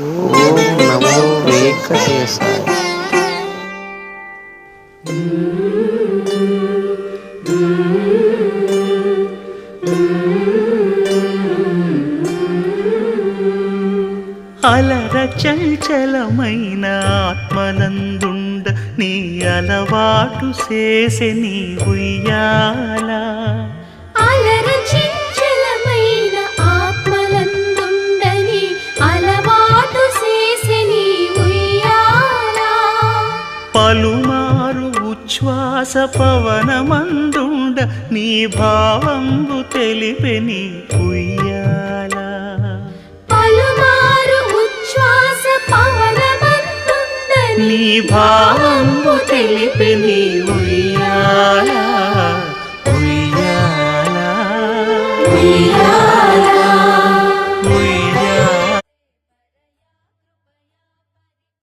ఓం నమో వెంకటేశాయ. అలర చంచలమైన ఆత్మనందుండ నీ అలవాటు చేసే నీ ఉయ్యాల. అలర చంచలమైన ఆత్మనందుండ నీ అలవాటు చేసే నీ ఉయ్యాల. పలుమారు ఉచ్ఛ్వాస పవనమందుండ నీ భావంబు తెలిపే నీ ఉయ్యాల. పలుమారు ఉచ్ఛ్వాస పవనమందుండ నీ భావంబు తెలిపే నీ ఉయ్యాల. ఉయ్యాల ఉయ్యాల.